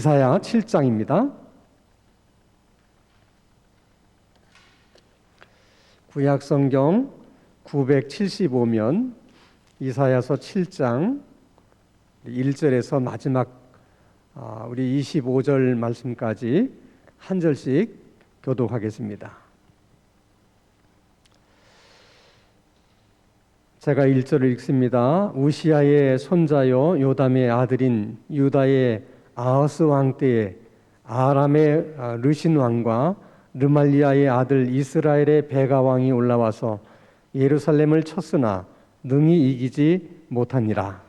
이사야 7장입니다. 구약 성경 975면 이사야서 7장 1절에서 마지막 우리 25절 말씀까지 한 절씩 교독하겠습니다. 제가 1절을 읽습니다. 우시아의 손자요 요담의 아들인 유다의 아하스 왕 때에 아람의 르신 왕과 르말리아의 아들 이스라엘의 베가 왕이 올라와서 예루살렘을 쳤으나 능히 이기지 못하니라.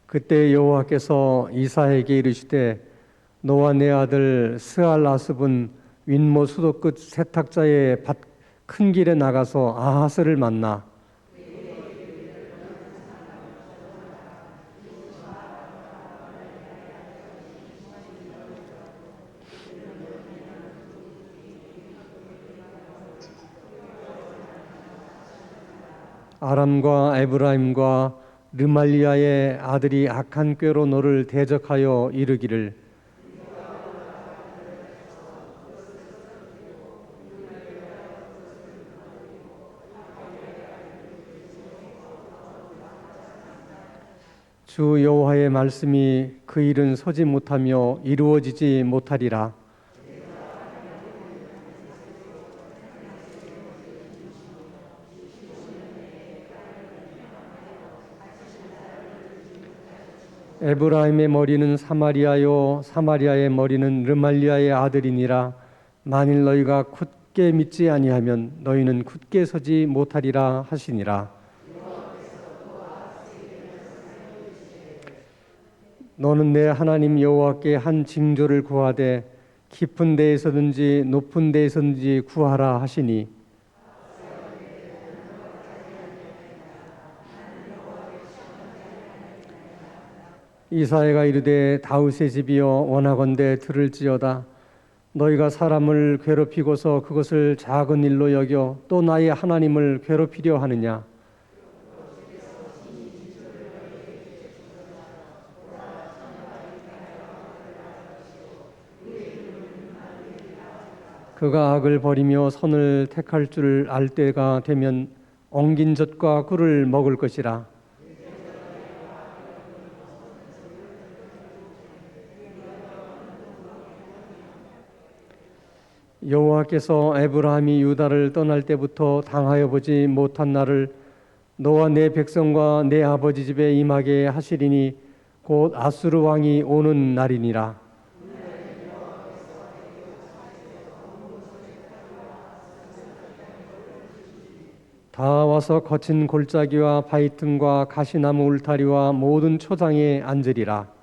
그때 여호와께서 이사야에게 이르시되 너와 내 아들 스알라스분 윗모 수도 끝 세탁자의 밭 큰 길에 나가서 아하스를 만나 아람과 에브라임과 르말리아의 아들이 악한 꾀로 너를 대적하여 이르기를 주 여호와의 말씀이 그 일은 서지 못하며 이루어지지 못하리라. 에브라임의 머리는 사마리아요 사마리아의 머리는 르말리아의 아들이니라. 만일 너희가 굳게 믿지 아니하면 너희는 굳게 서지 못하리라 하시니라. 너는 내 하나님 여호와께 한 징조를 구하되 깊은 데에서든지 높은 데에서든지 구하라 하시니 이사야가 이르되 다윗의 집이여 원하건대 들을지어다. 너희가 사람을 괴롭히고서 그것을 작은 일로 여겨 또 나의 하나님을 괴롭히려 하느냐. 그가 악을 버리며 선을 택할 줄 알 때가 되면 엉긴 젖과 꿀을 먹을 것이라. 여호와께서 에브라임이 유다를 떠날 때부터 당하여 보지 못한 날을 너와 내 백성과 내 아버지 집에 임하게 하시리니 곧 아수르 왕이 오는 날이니라. 다 와서 거친 골짜기와 바위틈과 가시나무 울타리와 모든 초장에 앉으리라.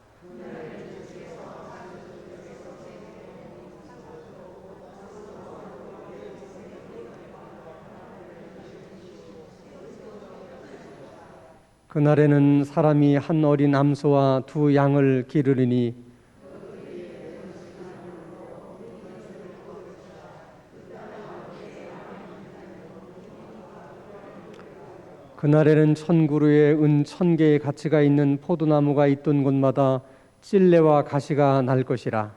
그날에는 사람이 한 어린 암소와 두 양을 기르리니 그날에는 1000그루의 은 1000개의 가치가 있는 포도나무가 있던 곳마다 찔레와 가시가 날 것이라.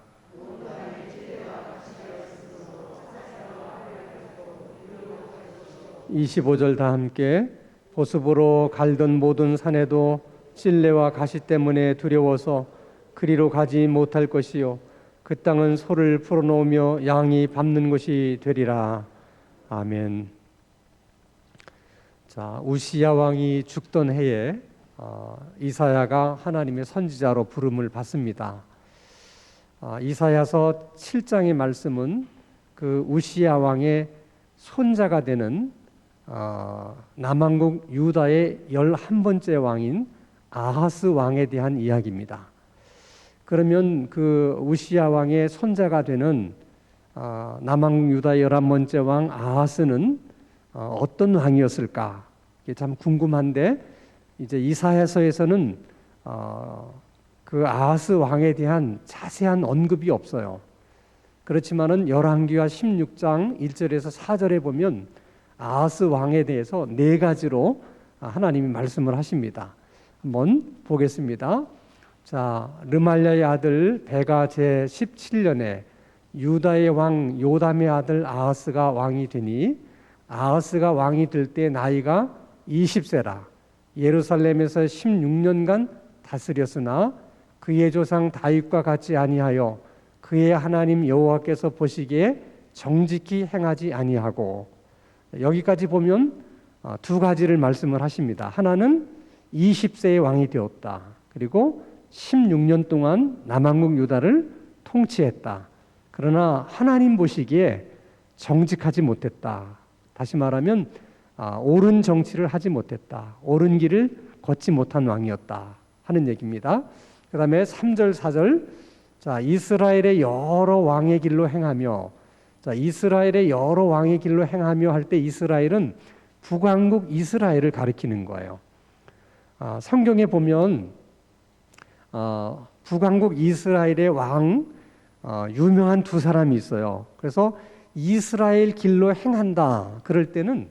(25절) 다 함께. 보습으로 갈던 모든 산에도 찔레와 가시 때문에 두려워서 그리로 가지 못할 것이요 그 땅은 소를 풀어놓으며 양이 밟는 곳이 되리라. 아멘. 자, 우시야 왕이 죽던 해에 이사야가 하나님의 선지자로 부름을 받습니다. 이사야서 7장의 말씀은 그 우시야 왕의 손자가 되는 남왕국 유다의 11번째 왕인 아하스 왕에 대한 이야기입니다. 그러면 그 우시야 왕의 손자가 되는 남왕국 유다 11번째 왕 아하스는 어떤 왕이었을까? 이게 참 궁금한데 이제 이사야서에서는 그 아하스 왕에 대한 자세한 언급이 없어요. 그렇지만은 열왕기하 16장 1절에서 4절에 보면 아하스 왕에 대해서 네 가지로 하나님이 말씀을 하십니다. 한번 보겠습니다. 자, 르말랴의 아들 베가 제 17년에 유다의 왕 요담의 아들 아하스가 왕이 되니 아하스가 왕이 될 때 나이가 20세라. 예루살렘에서 16년간 다스렸으나 그의 조상 다윗과 같이 아니하여 그의 하나님 여호와께서 보시기에 정직히 행하지 아니하고, 여기까지 보면 두 가지를 말씀을 하십니다. 하나는 20세의 왕이 되었다. 그리고 16년 동안 남한국 유다를 통치했다. 그러나 하나님 보시기에 정직하지 못했다. 다시 말하면 옳은 정치를 하지 못했다. 옳은 길을 걷지 못한 왕이었다 하는 얘기입니다. 그 다음에 3절 4절, 자, 이스라엘의 여러 왕의 길로 행하며, 자, 이스라엘의 여러 왕의 길로 행하며 할 때 이스라엘은 북왕국 이스라엘을 가리키는 거예요. 성경에 보면 북왕국 이스라엘의 왕 유명한 두 사람이 있어요. 그래서 이스라엘 길로 행한다 그럴 때는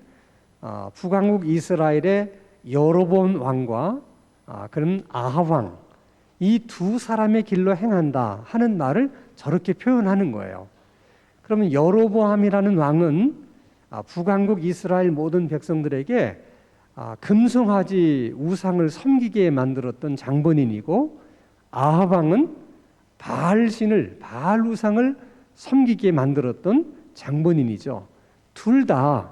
북왕국 이스라엘의 여로보암 왕과 그럼 아합 왕, 이 두 사람의 길로 행한다 하는 말을 저렇게 표현하는 거예요. 그러면 여로보암이라는 왕은 북왕국 이스라엘 모든 백성들에게 금송아지 우상을 섬기게 만들었던 장본인이고, 아합 왕은 바알신을, 바알 우상을 섬기게 만들었던 장본인이죠. 둘 다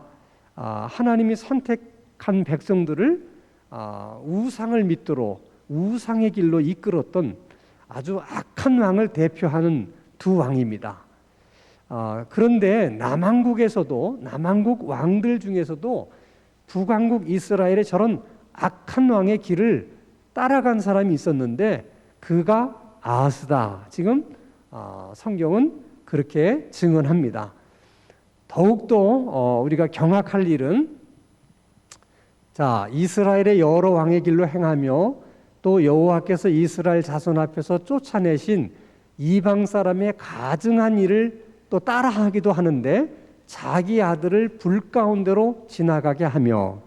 하나님이 선택한 백성들을 우상을 믿도록 우상의 길로 이끌었던 아주 악한 왕을 대표하는 두 왕입니다. 그런데 남한국에서도, 남한국 왕들 중에서도 북왕국 이스라엘의 저런 악한 왕의 길을 따라간 사람이 있었는데 그가 아하스다. 지금 성경은 그렇게 증언합니다. 더욱더 우리가 경악할 일은, 자, 이스라엘의 여러 왕의 길로 행하며 또 여호와께서 이스라엘 자손 앞에서 쫓아내신 이방 사람의 가증한 일을 또 따라하기도 하는데 자기 아들을 불 가운데로 지나가게 하며,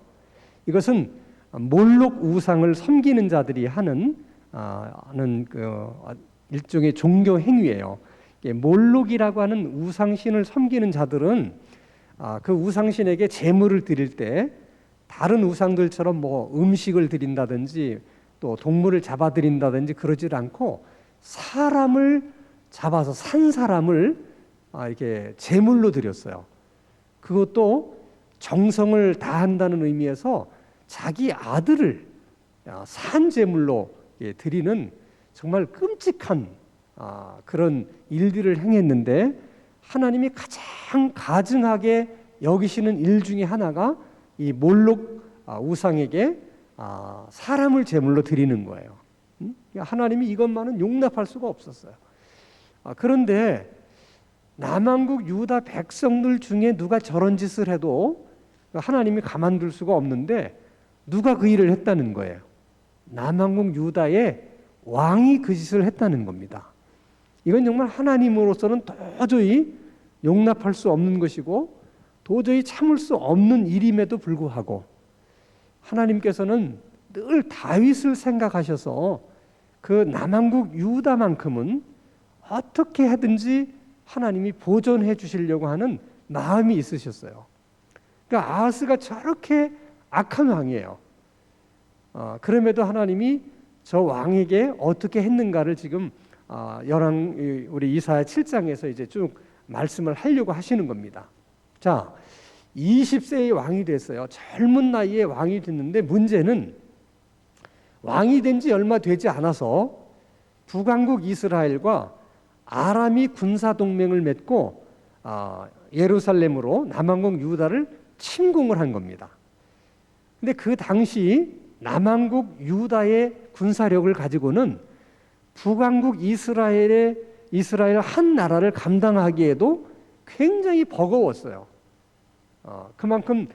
이것은 몰록 우상을 섬기는 자들이 하는 그 일종의 종교 행위예요. 몰록이라고 하는 우상신을 섬기는 자들은 그 우상신에게 제물을 드릴 때 다른 우상들처럼 뭐 음식을 드린다든지 또 동물을 잡아 드린다든지 그러지 않고 사람을 잡아서 산 사람을 이렇게 제물로 드렸어요. 그것도 정성을 다한다는 의미에서 자기 아들을 산 제물로 드리는 정말 끔찍한 그런 일들을 행했는데, 하나님이 가장 가증하게 여기시는 일 중에 하나가 이 몰록 우상에게 사람을 제물로 드리는 거예요. 하나님이 이것만은 용납할 수가 없었어요. 그런데 남한국 유다 백성들 중에 누가 저런 짓을 해도 하나님이 가만둘 수가 없는데 누가 그 일을 했다는 거예요? 남한국 유다의 왕이 그 짓을 했다는 겁니다. 이건 정말 하나님으로서는 도저히 용납할 수 없는 것이고 도저히 참을 수 없는 일임에도 불구하고 하나님께서는 늘 다윗을 생각하셔서 그 남한국 유다만큼은 어떻게 하든지 하나님이 보존해 주시려고 하는 마음이 있으셨어요. 그러니까 아하스가 저렇게 악한 왕이에요. 그럼에도 하나님이 저 왕에게 어떻게 했는가를 지금 우리 이사야 7장에서 이제 쭉 말씀을 하려고 하시는 겁니다. 자, 20세의 왕이 됐어요. 젊은 나이에 왕이 됐는데 문제는 왕이 된 지 얼마 되지 않아서 북왕국 이스라엘과 아람이 군사 동맹을 맺고 예루살렘으로 남왕국 유다를 침공을 한 겁니다. 근데 그 당시 남왕국 유다의 군사력을 가지고는 북왕국 이스라엘 한 나라를 감당하기에도 굉장히 버거웠어요. 그만큼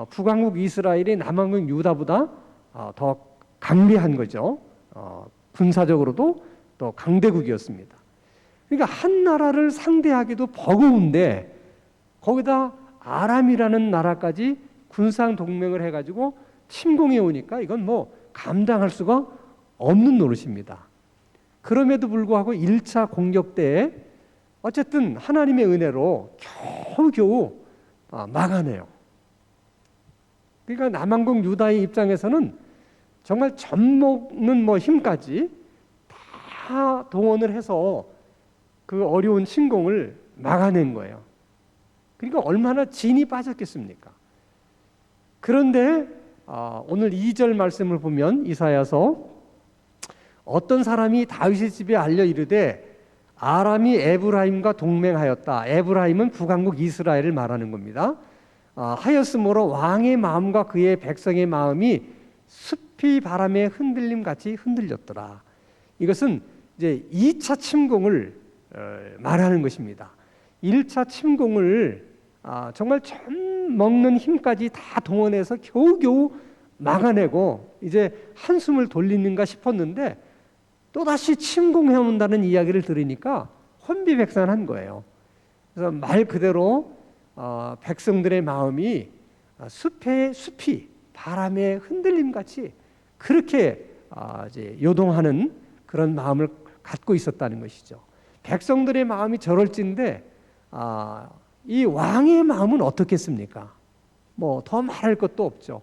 북왕국 이스라엘이 남왕국 유다보다 더 강대한 거죠. 군사적으로도 또 강대국이었습니다. 그러니까 한 나라를 상대하기도 버거운데 거기다 아람이라는 나라까지 군상 동맹을 해가지고 침공해 오니까 이건 뭐 감당할 수가 없는 노릇입니다. 그럼에도 불구하고 1차 공격 때에 어쨌든 하나님의 은혜로 겨우겨우 막아내요. 그러니까 남왕국 유다의 입장에서는 정말 젖먹는 뭐 힘까지 다 동원을 해서 그 어려운 침공을 막아낸 거예요. 그러니까 얼마나 진이 빠졌겠습니까? 그런데 오늘 2절 말씀을 보면 이사야서 어떤 사람이 다윗의 집에 알려 이르되 아람이 에브라임과 동맹하였다. 에브라임은 북왕국 이스라엘을 말하는 겁니다. 하였으므로 왕의 마음과 그의 백성의 마음이 숲이 바람에 흔들림 같이 흔들렸더라. 이것은 이제 2차 침공을 말하는 것입니다. 1차 침공을 정말 젖먹는 힘까지 다 동원해서 겨우겨우 막아내고 이제 한숨을 돌리는가 싶었는데 또다시 침공해온다는 이야기를 들으니까 혼비백산한 거예요. 그래서 말 그대로 백성들의 마음이 숲이 바람의 흔들림같이 그렇게 이제 요동하는 그런 마음을 갖고 있었다는 것이죠. 백성들의 마음이 저럴진데 이 왕의 마음은 어떻겠습니까? 뭐 더 말할 것도 없죠.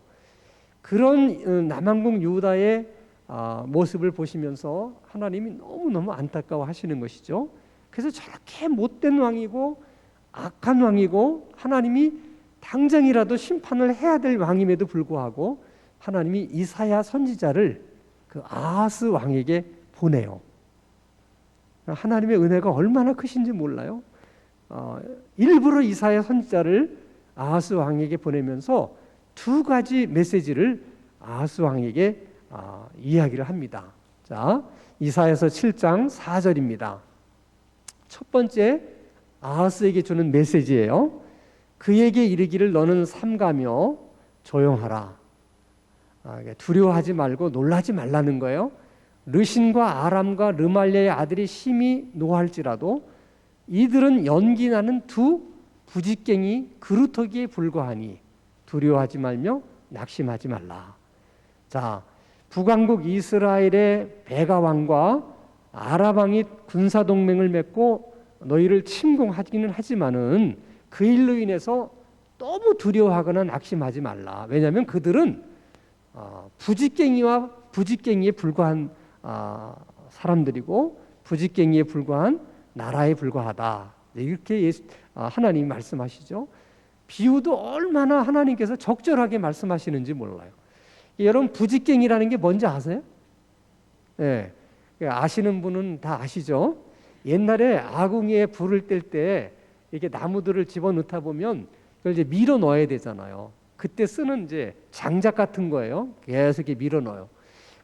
그런 남왕국 유다의 모습을 보시면서 하나님이 너무너무 안타까워하시는 것이죠. 그래서 저렇게 못된 왕이고 악한 왕이고 하나님이 당장이라도 심판을 해야 될 왕임에도 불구하고 하나님이 이사야 선지자를 그 아하스 왕에게 보내요. 하나님의 은혜가 얼마나 크신지 몰라요. 일부러 이사야 선지자를 아하스 왕에게 보내면서 두 가지 메시지를 아하스 왕에게 이야기를 합니다. 자, 이사야서 7장 4절입니다. 첫 번째 아하스에게 주는 메시지예요. 그에게 이르기를 너는 삼가며 조용하라. 두려워하지 말고 놀라지 말라는 거예요. 르신과 아람과 르말리아의 아들이 심히 노할지라도 이들은 연기나는 두 부짓갱이 그루터기에 불과하니 두려워하지 말며 낙심하지 말라. 자, 북왕국 이스라엘의 베가 왕과 아람 왕이 군사 동맹을 맺고 너희를 침공하기는 하지만은 그 일로 인해서 너무 두려워하거나 낙심하지 말라. 왜냐하면 그들은 부짓갱이와 부짓갱이에 불과한 사람들이고 부짓갱이에 불과한 나라에 불과하다. 이렇게 하나님이 말씀하시죠. 비유도 얼마나 하나님께서 적절하게 말씀하시는지 몰라요. 여러분 부짓갱이라는 게 뭔지 아세요? 네, 아시는 분은 다 아시죠? 옛날에 아궁이에 불을 뗄 때 이렇게 나무들을 집어넣다 보면 그걸 이제 밀어 넣어야 되잖아요. 그때 쓰는 이제 장작 같은 거예요. 계속 이렇게 밀어 넣어요.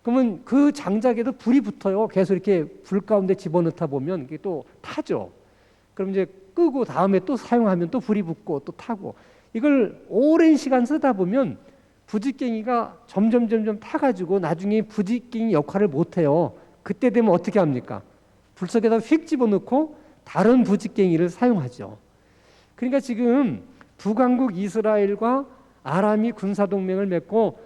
그러면 그 장작에도 불이 붙어요. 계속 이렇게 불 가운데 집어넣다 보면 이게 또 타죠. 그럼 이제 끄고 다음에 또 사용하면 또 불이 붙고 또 타고 이걸 오랜 시간 쓰다 보면 부짓갱이가 점점 타가지고 나중에 부짓갱이 역할을 못해요. 그때 되면 어떻게 합니까? 불 속에다 휙 집어넣고 다른 부짓갱이를 사용하죠. 그러니까 지금 북왕국 이스라엘과 아람이 군사동맹을 맺고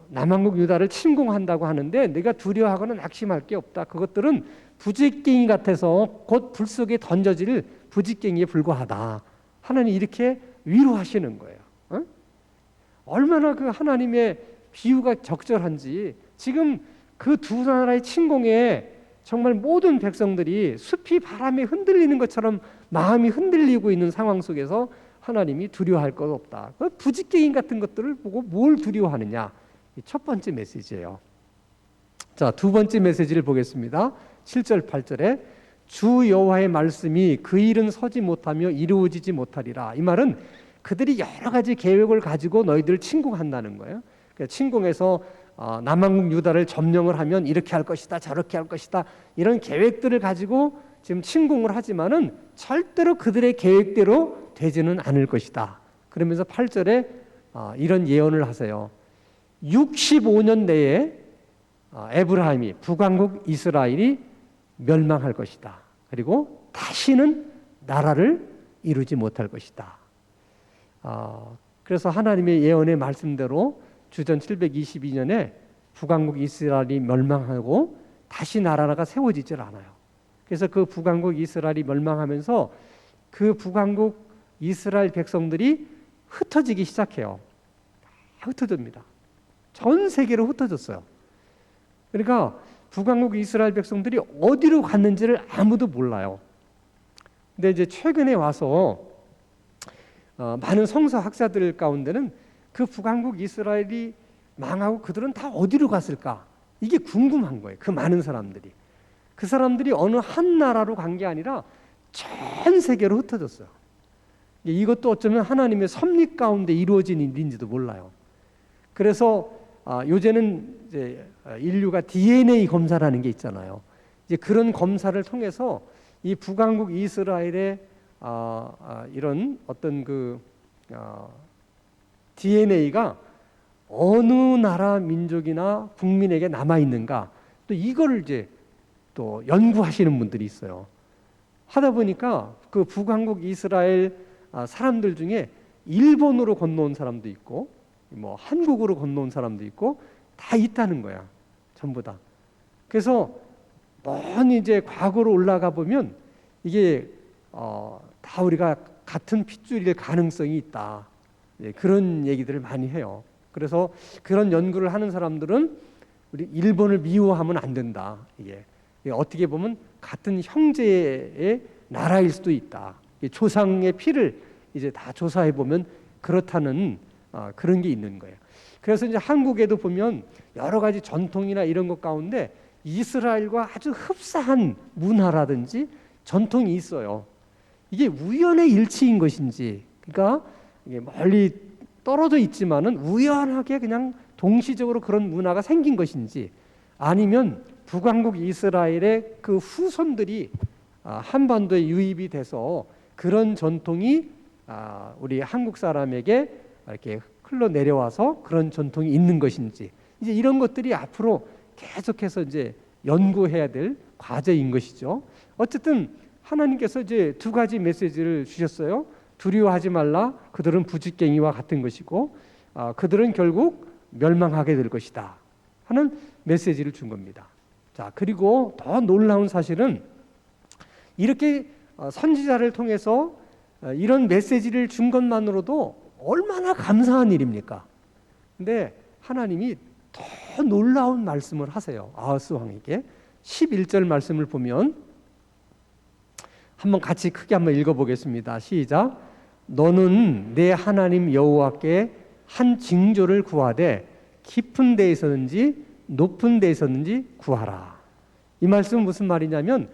남왕국 유다를 침공한다고 하는데 내가 두려워하거나 낙심할 게 없다. 그것들은 부짓갱이 같아서 곧 불 속에 던져질 부짓갱이에 불과하다. 하나님 이렇게 위로하시는 거예요. 얼마나 그 하나님의 비유가 적절한지. 지금 그 두 나라의 침공에 정말 모든 백성들이 숲이 바람에 흔들리는 것처럼 마음이 흔들리고 있는 상황 속에서 하나님이 두려워할 것 없다. 그 부짓갱이 같은 것들을 보고 뭘 두려워하느냐. 첫 번째 메시지예요. 자, 두 번째 메시지를 보겠습니다. 7절 8절에 주 여호와의 말씀이 그 일은 서지 못하며 이루어지지 못하리라. 이 말은 그들이 여러 가지 계획을 가지고 너희들을 침공한다는 거예요. 그러니까 침공해서 남왕국 유다를 점령을 하면 이렇게 할 것이다, 저렇게 할 것이다, 이런 계획들을 가지고 지금 침공을 하지만은 절대로 그들의 계획대로 되지는 않을 것이다. 그러면서 8절에 이런 예언을 하세요. 65년 내에 에브라임이 북왕국 이스라엘이 멸망할 것이다. 그리고 다시는 나라를 이루지 못할 것이다. 그래서 하나님의 예언의 말씀대로 주전 722년에 북왕국 이스라엘이 멸망하고 다시 나라가 세워지질 않아요. 그래서 그 북왕국 이스라엘이 멸망하면서 그 북왕국 이스라엘 백성들이 흩어지기 시작해요. 흩어집니다. 전 세계로 흩어졌어요. 그러니까 북왕국 이스라엘 백성들이 어디로 갔는지를 아무도 몰라요. 근데 이제 최근에 와서 많은 성서 학자들 가운데는 그 북왕국 이스라엘이 망하고 그들은 다 어디로 갔을까? 이게 궁금한 거예요. 그 많은 사람들이. 그 사람들이 어느 한 나라로 간 게 아니라 전 세계로 흩어졌어요. 이것도 어쩌면 하나님의 섭리 가운데 이루어진 일인지도 몰라요. 그래서 요새는 이제 인류가 DNA 검사라는 게 있잖아요. 이제 그런 검사를 통해서 이 북왕국 이스라엘의 이런 어떤 그 DNA가 어느 나라 민족이나 국민에게 남아 있는가, 또 이거를 이제 또 연구하시는 분들이 있어요. 하다 보니까 그 북왕국 이스라엘 사람들 중에 일본으로 건너온 사람도 있고, 뭐 한국으로 건너온 사람도 있고, 다 있다는 거야, 전부 다. 그래서 먼 이제 과거로 올라가 보면 이게 다 우리가 같은 핏줄일 가능성이 있다. 그런 얘기들을 많이 해요. 그래서 그런 연구를 하는 사람들은 우리 일본을 미워하면 안 된다. 이게 어떻게 보면 같은 형제의 나라일 수도 있다. 조상의 피를 이제 다 조사해 보면 그렇다는 그런 게 있는 거예요. 그래서 이제 한국에도 보면 여러 가지 전통이나 이런 것 가운데 이스라엘과 아주 흡사한 문화라든지 전통이 있어요. 이게 우연의 일치인 것인지, 그러니까 이게 멀리 떨어져 있지만은 우연하게 그냥 동시적으로 그런 문화가 생긴 것인지, 아니면 북왕국 이스라엘의 그 후손들이 한반도에 유입이 돼서 그런 전통이 우리 한국 사람에게 이렇게 흘러내려와서 그런 전통이 있는 것인지, 이제 이런 것들이 앞으로 계속해서 이제 연구해야 될 과제인 것이죠. 어쨌든 하나님께서 이제 두 가지 메시지를 주셨어요. 두려워하지 말라. 그들은 부직갱이와 같은 것이고, 그들은 결국 멸망하게 될 것이다 하는 메시지를 준 겁니다. 자, 그리고 더 놀라운 사실은 이렇게 선지자를 통해서 이런 메시지를 준 것만으로도 얼마나 감사한 일입니까? 근데 하나님이 더 놀라운 말씀을 하세요. 아하스 왕에게 11절 말씀을 보면 한번 같이 크게 한번 읽어보겠습니다. 시작. 너는 내 하나님 여호와께 한 징조를 구하되 깊은 데에 있었는지 높은 데에 있었는지 구하라. 이 말씀은 무슨 말이냐면,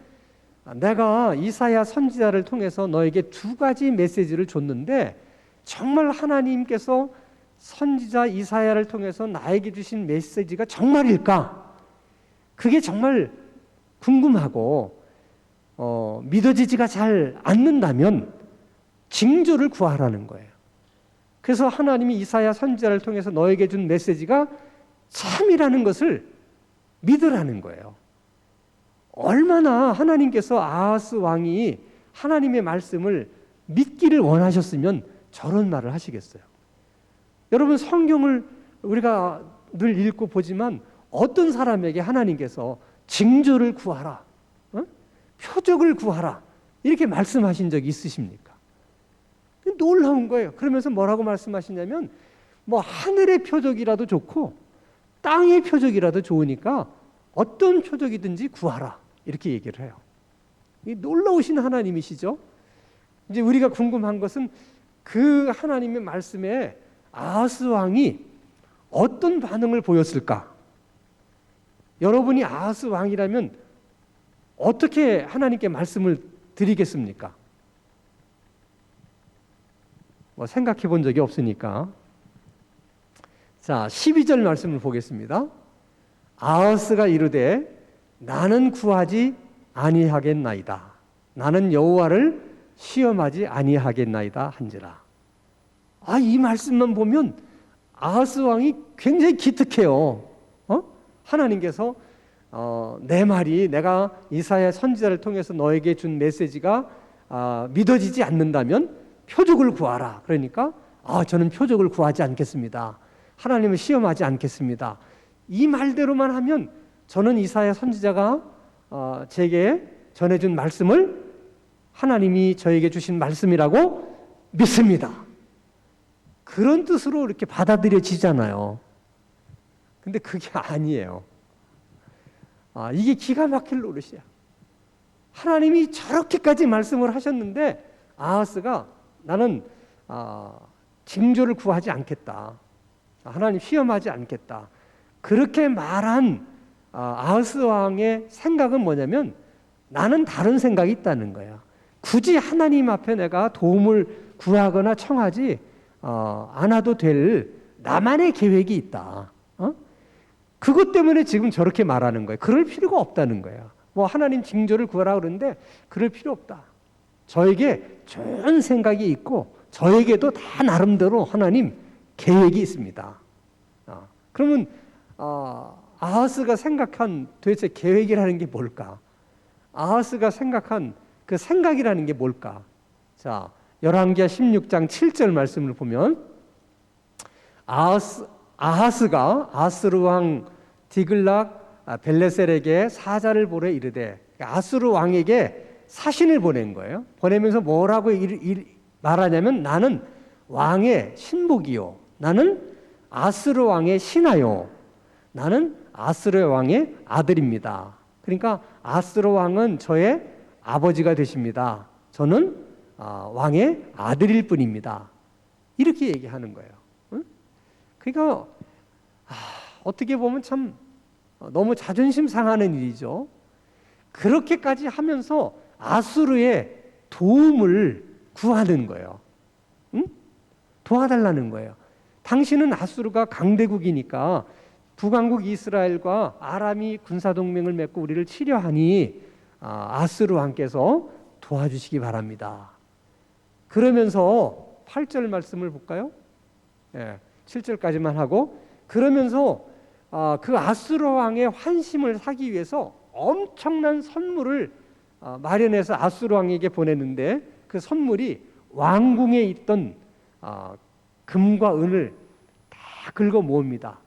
내가 이사야 선지자를 통해서 너에게 두 가지 메시지를 줬는데 정말 하나님께서 선지자 이사야를 통해서 나에게 주신 메시지가 정말일까? 그게 정말 궁금하고 믿어지지가 잘 않는다면 징조를 구하라는 거예요. 그래서 하나님이 이사야 선지자를 통해서 너에게 준 메시지가 참이라는 것을 믿으라는 거예요. 얼마나 하나님께서 아하스 왕이 하나님의 말씀을 믿기를 원하셨으면 저런 말을 하시겠어요. 여러분, 성경을 우리가 늘 읽고 보지만 어떤 사람에게 하나님께서 징조를 구하라, 표적을 구하라 이렇게 말씀하신 적이 있으십니까? 놀라운 거예요. 그러면서 뭐라고 말씀하시냐면, 뭐 하늘의 표적이라도 좋고 땅의 표적이라도 좋으니까 어떤 표적이든지 구하라 이렇게 얘기를 해요. 이 놀라우신 하나님이시죠. 이제 우리가 궁금한 것은 그 하나님의 말씀에 아하스 왕이 어떤 반응을 보였을까? 여러분이 아하스 왕이라면 어떻게 하나님께 말씀을 드리겠습니까? 뭐 생각해 본 적이 없으니까. 자, 12절 말씀을 보겠습니다. 아하스가 이르되 나는 구하지 아니하겠나이다. 나는 여호와를 시험하지 아니하겠나이다 한지라. 이 말씀만 보면 아하스 왕이 굉장히 기특해요. 하나님께서 내 말이, 내가 이사야 선지자를 통해서 너에게 준 메시지가 믿어지지 않는다면 표적을 구하라. 그러니까 저는 표적을 구하지 않겠습니다. 하나님을 시험하지 않겠습니다. 이 말대로만 하면 저는 이사야 선지자가 제게 전해준 말씀을 하나님이 저에게 주신 말씀이라고 믿습니다. 그런 뜻으로 이렇게 받아들여지잖아요. 근데 그게 아니에요. 이게 기가 막힐 노릇이야. 하나님이 저렇게까지 말씀을 하셨는데 아하스가 나는 징조를 구하지 않겠다. 하나님 시험하지 않겠다. 그렇게 말한 아하스 왕의 생각은 뭐냐면 나는 다른 생각이 있다는 거야. 굳이 하나님 앞에 내가 도움을 구하거나 청하지 않아도 될 나만의 계획이 있다. 그것 때문에 지금 저렇게 말하는 거예요. 그럴 필요가 없다는 거야. 뭐 하나님 징조를 구하라 그러는데 그럴 필요 없다. 저에게 좋은 생각이 있고 저에게도 다 나름대로 하나님 계획이 있습니다. 그러면 아하스가 생각한 도대체 계획이라는 게 뭘까? 아하스가 생각한 그 생각이라는 게 뭘까? 자, 열왕기하 16장 7절 말씀을 보면 아하스가 아스루 왕 디글락 벨레셀에게 사자를 보내 이르되, 아스루 왕에게 사신을 보낸 거예요. 보내면서 뭐라고 말하냐면 나는 왕의 신복이요, 나는 아스루 왕의 신하요, 나는 아스루 왕의 아들입니다. 그러니까 아스루 왕은 저의 아버지가 되십니다. 저는 왕의 아들일 뿐입니다. 이렇게 얘기하는 거예요. 그러니까 어떻게 보면 참 너무 자존심 상하는 일이죠. 그렇게까지 하면서 아수르의 도움을 구하는 거예요. 도와달라는 거예요. 당신은 아수르가 강대국이니까 북왕국 이스라엘과 아람이 군사동맹을 맺고 우리를 치려하니 아수르 왕께서 도와주시기 바랍니다. 그러면서 8절 말씀을 볼까요? 7절까지만 하고, 그러면서 그 아수르 왕의 환심을 사기 위해서 엄청난 선물을 마련해서 아수르 왕에게 보냈는데 그 선물이 왕궁에 있던 금과 은을 다 긁어 모읍니다.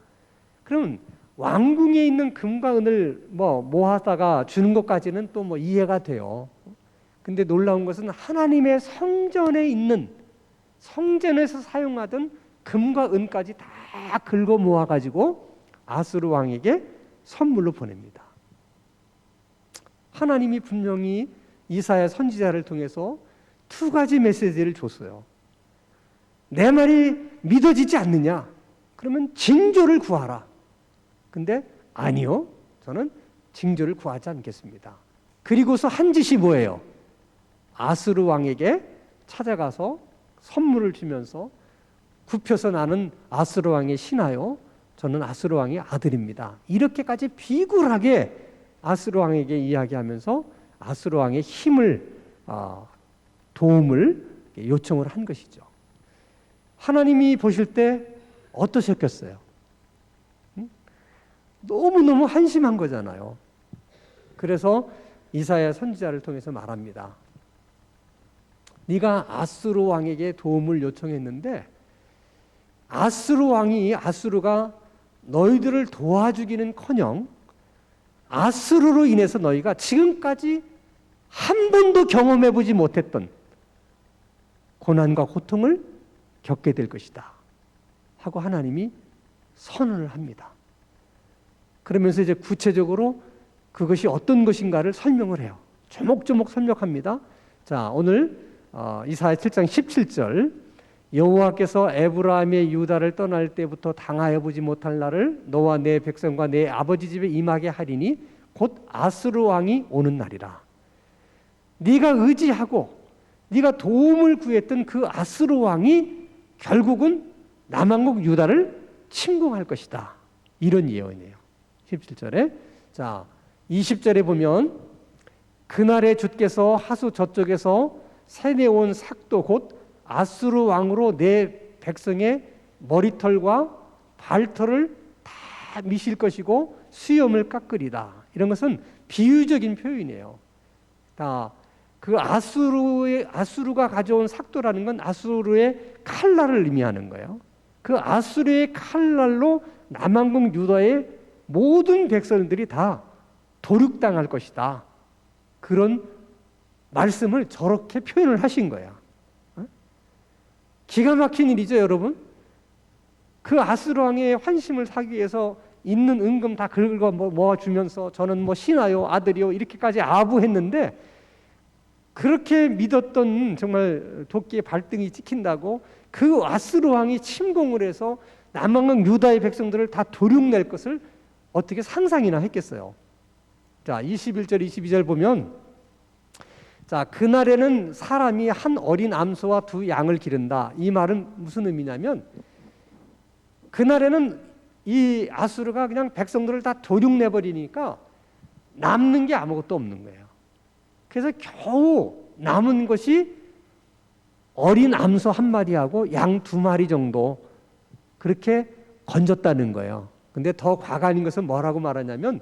그럼 왕궁에 있는 금과 은을 모아다가 주는 것까지는 또 이해가 돼요. 근데 놀라운 것은 하나님의 성전에 있는, 성전에서 사용하던 금과 은까지 다 긁어 모아가지고 아수르 왕에게 선물로 보냅니다. 하나님이 분명히 이사야 선지자를 통해서 두 가지 메시지를 줬어요. 내 말이 믿어지지 않느냐? 그러면 징조를 구하라. 근데 아니요, 저는 징조를 구하지 않겠습니다. 그리고서 한 짓이 뭐예요? 아수르 왕에게 찾아가서 선물을 주면서 굽혀서 나는 아수르 왕의 신하요, 저는 아수르 왕의 아들입니다. 이렇게까지 비굴하게 아수르 왕에게 이야기하면서 아수르 왕의 힘을, 도움을 요청을 한 것이죠. 하나님이 보실 때 어떠셨겠어요? 너무너무 한심한 거잖아요. 그래서 이사야 선지자를 통해서 말합니다. 네가 아수르 왕에게 도움을 요청했는데 아수르가 너희들을 도와주기는커녕 아수르로 인해서 너희가 지금까지 한 번도 경험해보지 못했던 고난과 고통을 겪게 될 것이다 하고 하나님이 선언을 합니다. 그러면서 이제 구체적으로 그것이 어떤 것인가를 설명을 해요. 조목조목 설명합니다. 자, 오늘 이사야 7장 17절, 여호와께서 에브라임의 유다를 떠날 때부터 당하여 보지 못할 날을 너와 내 백성과 내 아버지 집에 임하게 하리니 곧 아수르 왕이 오는 날이라. 네가 의지하고 네가 도움을 구했던 그 아수르 왕이 결국은 남왕국 유다를 침공할 것이다. 이런 예언이에요. 17절에. 자, 20절에 보면 그날에 주께서 하수 저쪽에서 세내온 삭도 곧 아수르 왕으로 내 백성의 머리털과 발털을 다 미실 것이고 수염을 깎으리다. 이런 것은 비유적인 표현이에요. 그 아수르가 가져온 삭도라는 건 아수르의 칼날을 의미하는 거예요. 그 아수르의 칼날로 남왕국 유다의 모든 백성들이 다 도륙당할 것이다. 그런 말씀을 저렇게 표현을 하신 거야. 기가 막힌 일이죠, 여러분. 그 아수르 왕의 환심을 사기 위해서 있는 은금 다 긁어 모아주면서 저는 뭐 신하요 아들이요 이렇게까지 아부했는데, 그렇게 믿었던 정말 도끼의 발등이 찍힌다고 그 아수르 왕이 침공을 해서 남왕국 유다의 백성들을 다 도륙낼 것을 어떻게 상상이나 했겠어요. 자, 21절 22절 보면, 자, 그날에는 사람이 한 어린 암소와 두 양을 기른다. 이 말은 무슨 의미냐면, 그날에는 이 아수르가 그냥 백성들을 다 도륙내버리니까 남는 게 아무것도 없는 거예요. 그래서 겨우 남은 것이 어린 암소 한 마리하고 양 두 마리 정도 그렇게 건졌다는 거예요. 근데 더 과간인 것은 뭐라고 말하냐면,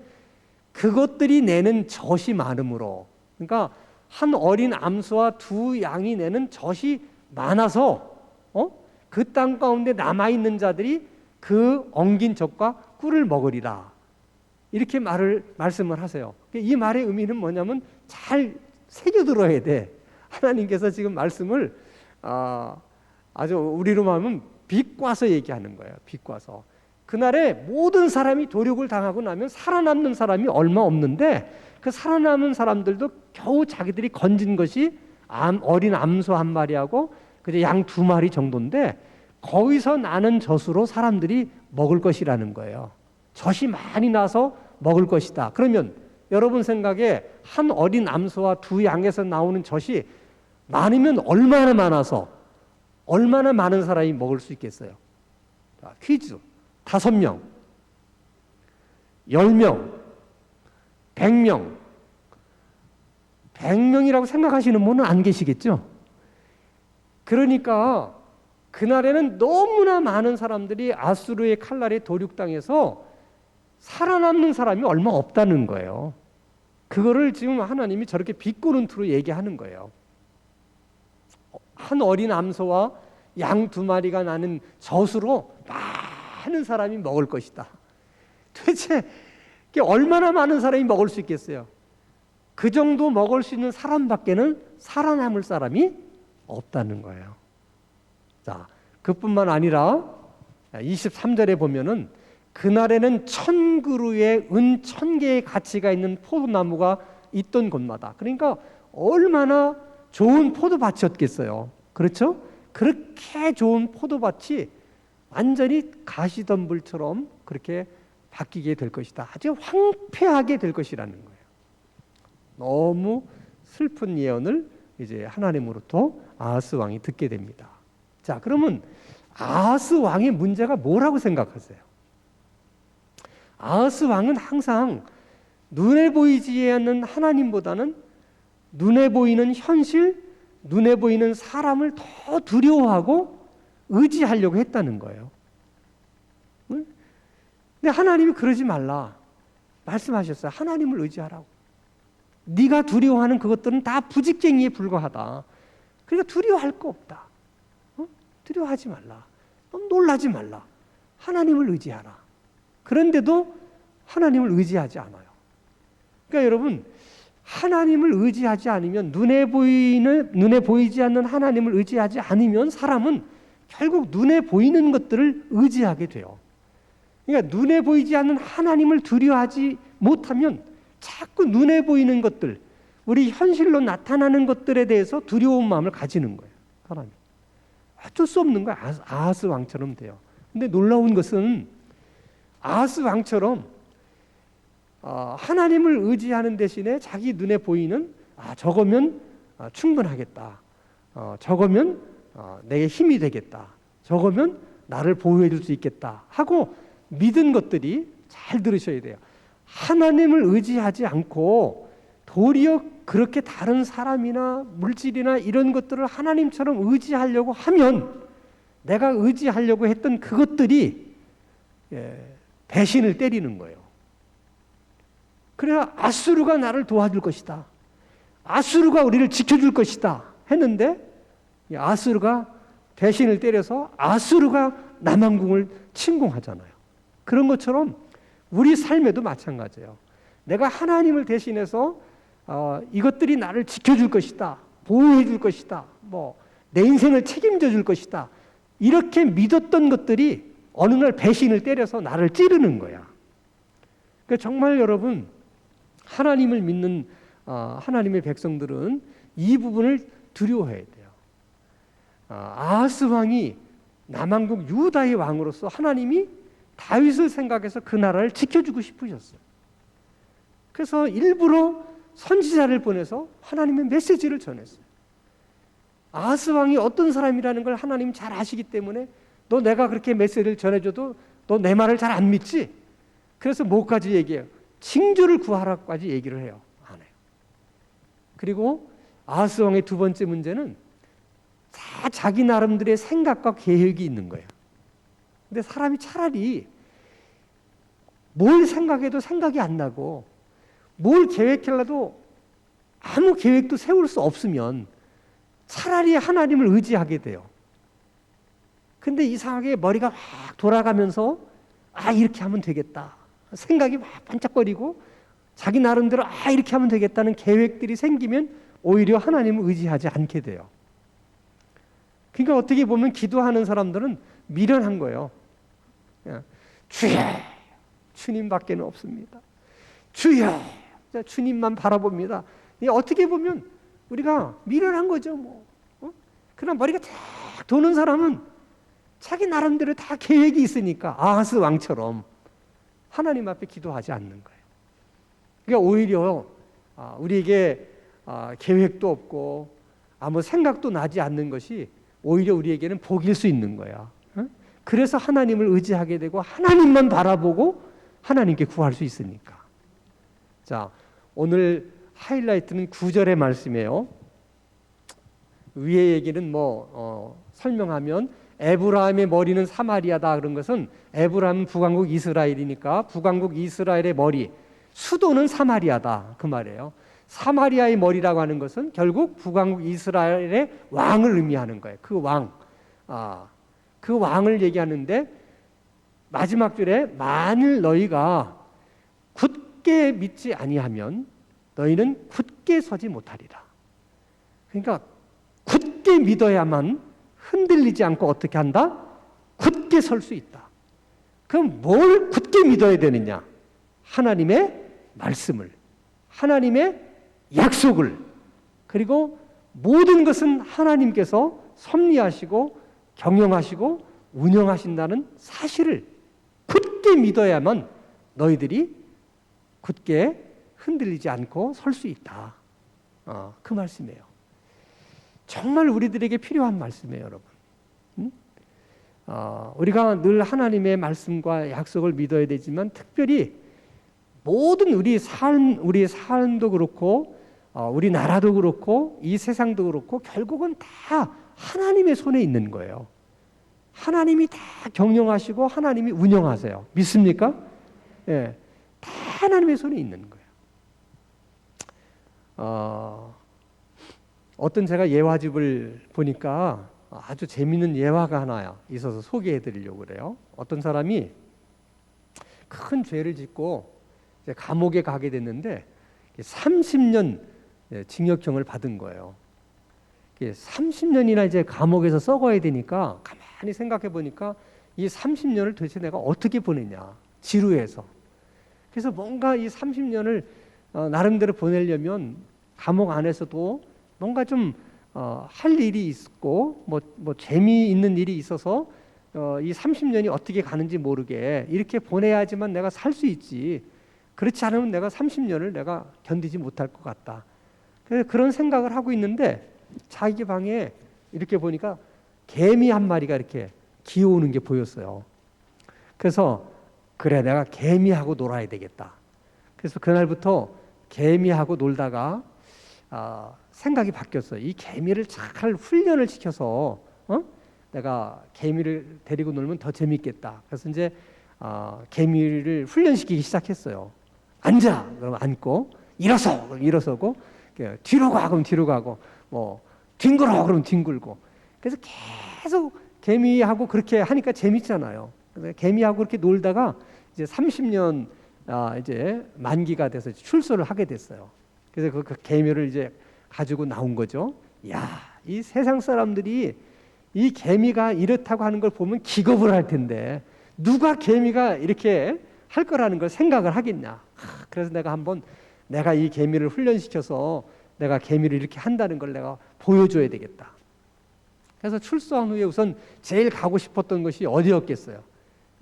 그것들이 내는 젖이 많음으로, 그러니까 한 어린 암소와 두 양이 내는 젖이 많아서 그 땅 가운데 남아있는 자들이 그 엉긴 젖과 꿀을 먹으리라. 이렇게 말씀을 하세요. 이 말의 의미는 뭐냐면 잘 새겨들어야 돼. 하나님께서 지금 말씀을 아주 우리로 말하면 비꼬아서 얘기하는 거예요. 비꼬아서. 그날에 모든 사람이 도륙을 당하고 나면 살아남는 사람이 얼마 없는데, 그 살아남은 사람들도 겨우 자기들이 건진 것이 어린 암소 한 마리하고 양 두 마리 정도인데, 거기서 나는 젖으로 사람들이 먹을 것이라는 거예요. 젖이 많이 나서 먹을 것이다. 그러면 여러분 생각에 한 어린 암소와 두 양에서 나오는 젖이 많으면 얼마나 많아서 얼마나 많은 사람이 먹을 수 있겠어요? 자, 퀴즈. 5명, 10명, 100명. 100명이라고 생각하시는 분은 안 계시겠죠? 그러니까 그날에는 너무나 많은 사람들이 아수르의 칼날에 도륙당해서 살아남는 사람이 얼마 없다는 거예요. 그거를 지금 하나님이 저렇게 비꼬는 투로 얘기하는 거예요. 한 어린 암소와 양 두 마리가 나는 젖으로 많은 사람이 먹을 것이다. 도대체 얼마나 많은 사람이 먹을 수 있겠어요? 그 정도 먹을 수 있는 사람밖에는 살아남을 사람이 없다는 거예요. 자, 그뿐만 아니라 23절에 보면은, 그날에는 1000그루의 은 1000개의 가치가 있는 포도나무가 있던 곳마다, 그러니까 얼마나 좋은 포도밭이었겠어요. 그렇죠? 그렇게 좋은 포도밭이 완전히 가시덤불처럼 그렇게 바뀌게 될 것이다. 아주 황폐하게 될 것이라는 거예요. 너무 슬픈 예언을 이제 하나님으로부터 아하스 왕이 듣게 됩니다. 자, 그러면 아하스 왕의 문제가 뭐라고 생각하세요? 아하스 왕은 항상 눈에 보이지 않는 하나님보다는 눈에 보이는 현실, 눈에 보이는 사람을 더 두려워하고 의지하려고 했다는 거예요. 근데 하나님이 그러지 말라 말씀하셨어요. 하나님을 의지하라고. 네가 두려워하는 그것들은 다 부직갱이에 불과하다. 그러니까 두려워할 거 없다. 두려워하지 말라. 놀라지 말라. 하나님을 의지하라. 그런데도 하나님을 의지하지 않아요. 그러니까 여러분, 하나님을 의지하지 않으면, 눈에 보이지 않는 하나님을 의지하지 않으면 사람은 결국 눈에 보이는 것들을 의지하게 돼요. 그러니까 눈에 보이지 않는 하나님을 두려워하지 못하면 자꾸 눈에 보이는 것들, 우리 현실로 나타나는 것들에 대해서 두려운 마음을 가지는 거예요. 사람이. 어쩔 수 없는 거야. 아하스 왕처럼 돼요. 근데 놀라운 것은 아하스 왕처럼 하나님을 의지하는 대신에 자기 눈에 보이는 저거면 충분하겠다. 저거면 내게 힘이 되겠다. 저거면 나를 보호해 줄 수 있겠다 하고 믿은 것들이, 잘 들으셔야 돼요. 하나님을 의지하지 않고 도리어 그렇게 다른 사람이나 물질이나 이런 것들을 하나님처럼 의지하려고 하면, 내가 의지하려고 했던 그것들이 배신을 때리는 거예요. 그래야 아수르가 나를 도와줄 것이다. 아수르가 우리를 지켜줄 것이다 했는데 아수르가 대신을 때려서 아수르가 남왕궁을 침공하잖아요. 그런 것처럼 우리 삶에도 마찬가지예요. 내가 하나님을 대신해서 이것들이 나를 지켜줄 것이다, 보호해 줄 것이다, 내 인생을 책임져 줄 것이다, 이렇게 믿었던 것들이 어느 날 배신을 때려서 나를 찌르는 거야. 그러니까 정말 여러분, 하나님을 믿는 하나님의 백성들은 이 부분을 두려워해야 돼요. 아하스 왕이 남왕국 유다의 왕으로서 하나님이 다윗을 생각해서 그 나라를 지켜주고 싶으셨어요. 그래서 일부러 선지자를 보내서 하나님의 메시지를 전했어요. 아하스 왕이 어떤 사람이라는 걸 하나님 잘 아시기 때문에 너 내가 그렇게 메시지를 전해줘도 너 내 말을 잘 안 믿지? 그래서 뭐까지 얘기해요? 징조를 구하라까지 얘기를 해요. 안 해요. 그리고 아하스 왕의 두 번째 문제는 다 자기 나름대로의 생각과 계획이 있는 거예요. 근데 사람이 차라리 뭘 생각해도 생각이 안 나고 뭘 계획하려도 아무 계획도 세울 수 없으면 차라리 하나님을 의지하게 돼요. 근데 이상하게 머리가 확 돌아가면서 이렇게 하면 되겠다. 생각이 막 반짝거리고 자기 나름대로 이렇게 하면 되겠다는 계획들이 생기면 오히려 하나님을 의지하지 않게 돼요. 그러니까 어떻게 보면 기도하는 사람들은 미련한 거예요. 주여, 주님밖에는 없습니다. 주여, 주님만 바라봅니다. 어떻게 보면 우리가 미련한 거죠. 그러나 머리가 탁 도는 사람은 자기 나름대로 다 계획이 있으니까 아하스 왕처럼 하나님 앞에 기도하지 않는 거예요. 그러니까 오히려 우리에게 계획도 없고 아무 생각도 나지 않는 것이 오히려 우리에게는 복일 수 있는 거야. 그래서 하나님을 의지하게 되고 하나님만 바라보고 하나님께 구할 수 있으니까. 자, 오늘 하이라이트는 9절의 말씀이에요. 위의 얘기는 설명하면 에브라임의 머리는 사마리아다 그런 것은 에브라임은 북왕국 이스라엘이니까 북왕국 이스라엘의 머리, 수도는 사마리아다 그 말이에요. 사마리아의 머리라고 하는 것은 결국 북왕국 이스라엘의 왕을 의미하는 거예요. 그 왕, 그 왕을 얘기하는데 마지막 줄에 만일 너희가 굳게 믿지 아니하면 너희는 굳게 서지 못하리라. 그러니까 굳게 믿어야만 흔들리지 않고 어떻게 한다? 굳게 설 수 있다. 그럼 뭘 굳게 믿어야 되느냐? 하나님의 말씀을, 하나님의 약속을, 그리고 모든 것은 하나님께서 섭리하시고 경영하시고 운영하신다는 사실을 굳게 믿어야만 너희들이 굳게 흔들리지 않고 설 수 있다. 그 말씀이에요. 정말 우리들에게 필요한 말씀이에요, 여러분. 우리가 늘 하나님의 말씀과 약속을 믿어야 되지만 특별히 모든 우리 삶도 그렇고 우리 나라도 그렇고 이 세상도 그렇고 결국은 다 하나님의 손에 있는 거예요. 하나님이 다 경영하시고 하나님이 운영하세요. 믿습니까? 예, 다 하나님의 손에 있는 거예요. 어떤 제가 예화집을 보니까 아주 재미있는 예화가 하나 있어서 소개해 드리려고 그래요. 어떤 사람이 큰 죄를 짓고 이제 감옥에 가게 됐는데 30년 징역형을 받은 거예요. 30년이나 이제 감옥에서 썩어야 되니까 가만히 생각해 보니까 이 30년을 도대체 내가 어떻게 보내냐, 지루해서. 그래서 뭔가 이 30년을 나름대로 보내려면 감옥 안에서도 뭔가 좀 할 일이 있고 뭐 재미있는 일이 있어서 이 30년이 어떻게 가는지 모르게 이렇게 보내야지만 내가 살 수 있지. 그렇지 않으면 내가 30년을 내가 견디지 못할 것 같다. 그래서 그런 생각을 하고 있는데 자기 방에 이렇게 보니까 개미 한 마리가 이렇게 기어오는 게 보였어요. 그래서 그래, 내가 개미하고 놀아야 되겠다. 그래서 그날부터 개미하고 놀다가 생각이 바뀌었어요. 이 개미를 잘 훈련을 시켜서 내가 개미를 데리고 놀면 더 재밌겠다. 그래서 이제 개미를 훈련시키기 시작했어요. 앉아 그러면 앉고, 일어서 그럼 일어서고, 뒤로 가 그럼 뒤로 가고, 뭐 뒹굴어 그럼 뒹굴고. 그래서 계속 개미하고 그렇게 하니까 재밌잖아요. 그래서 개미하고 그렇게 놀다가 이제 30년 이제 만기가 돼서 출소를 하게 됐어요. 그래서 그 개미를 이제 가지고 나온 거죠. 야, 이 세상 사람들이 이 개미가 이렇다고 하는 걸 보면 기겁을 할 텐데 누가 개미가 이렇게 할 거라는 걸 생각을 하겠냐. 그래서 내가 이 개미를 훈련시켜서 내가 개미를 이렇게 한다는 걸 내가 보여줘야 되겠다. 그래서 출소한 후에 우선 제일 가고 싶었던 것이 어디였겠어요?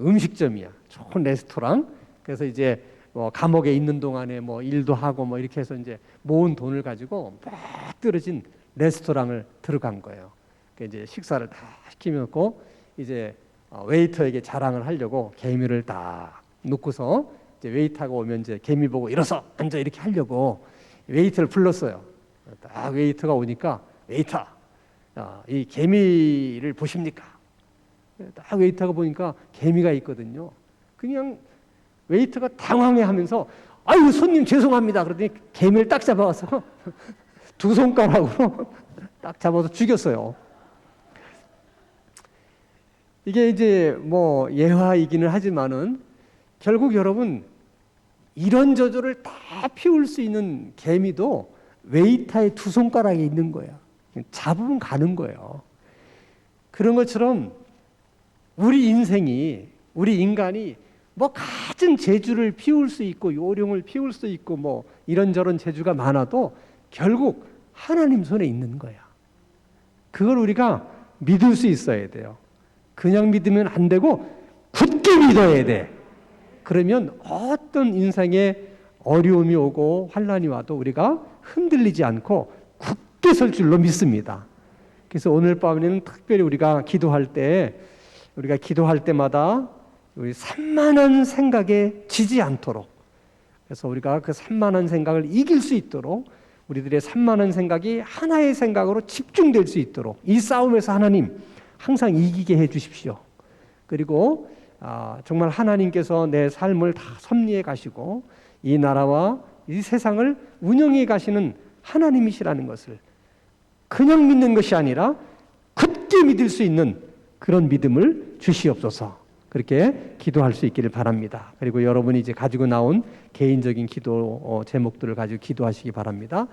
음식점이야. 좋은 레스토랑. 그래서 이제 뭐 감옥에 있는 동안에 뭐 일도 하고 뭐 이렇게 해서 이제 모은 돈을 가지고 막 떨어진 레스토랑을 들어간 거예요. 이제 식사를 다 시키고 이제 웨이터에게 자랑을 하려고 개미를 딱 놓고서 이제 웨이터가 오면 이제 개미 보고 일어서 앉아 이렇게 하려고 웨이터를 불렀어요. 딱 웨이터가 오니까 웨이터, 이 개미를 보십니까? 딱 웨이터가 보니까 개미가 있거든요. 그냥 웨이터가 당황해하면서 아유 손님 죄송합니다. 그러더니 개미를 딱 잡아와서 두 손가락으로 딱 잡아서 죽였어요. 이게 이제 뭐 예화이기는 하지만은 결국 여러분 이런 저주를 다 피울 수 있는 개미도 웨이터의 두 손가락에 있는 거야. 잡으면 가는 거예요. 그런 것처럼 우리 인간이 뭐 갖은 재주를 피울 수 있고 요령을 피울 수 있고 뭐 이런저런 재주가 많아도 결국 하나님 손에 있는 거야. 그걸 우리가 믿을 수 있어야 돼요. 그냥 믿으면 안 되고 굳게 믿어야 돼. 그러면 어떤 인생에 어려움이 오고 환난이 와도 우리가 흔들리지 않고 굳게 설 줄로 믿습니다. 그래서 오늘 밤에는 특별히 우리가 기도할 때마다 우리 산만한 생각에 지지 않도록, 그래서 우리가 그 산만한 생각을 이길 수 있도록 우리들의 산만한 생각이 하나의 생각으로 집중될 수 있도록 이 싸움에서 하나님 항상 이기게 해 주십시오. 그리고 정말 하나님께서 내 삶을 다 섭리해 가시고 이 나라와 이 세상을 운영해 가시는 하나님이시라는 것을 그냥 믿는 것이 아니라 굳게 믿을 수 있는 그런 믿음을 주시옵소서. 그렇게 기도할 수 있기를 바랍니다. 그리고 여러분이 이제 가지고 나온 개인적인 기도 제목들을 가지고 기도하시기 바랍니다.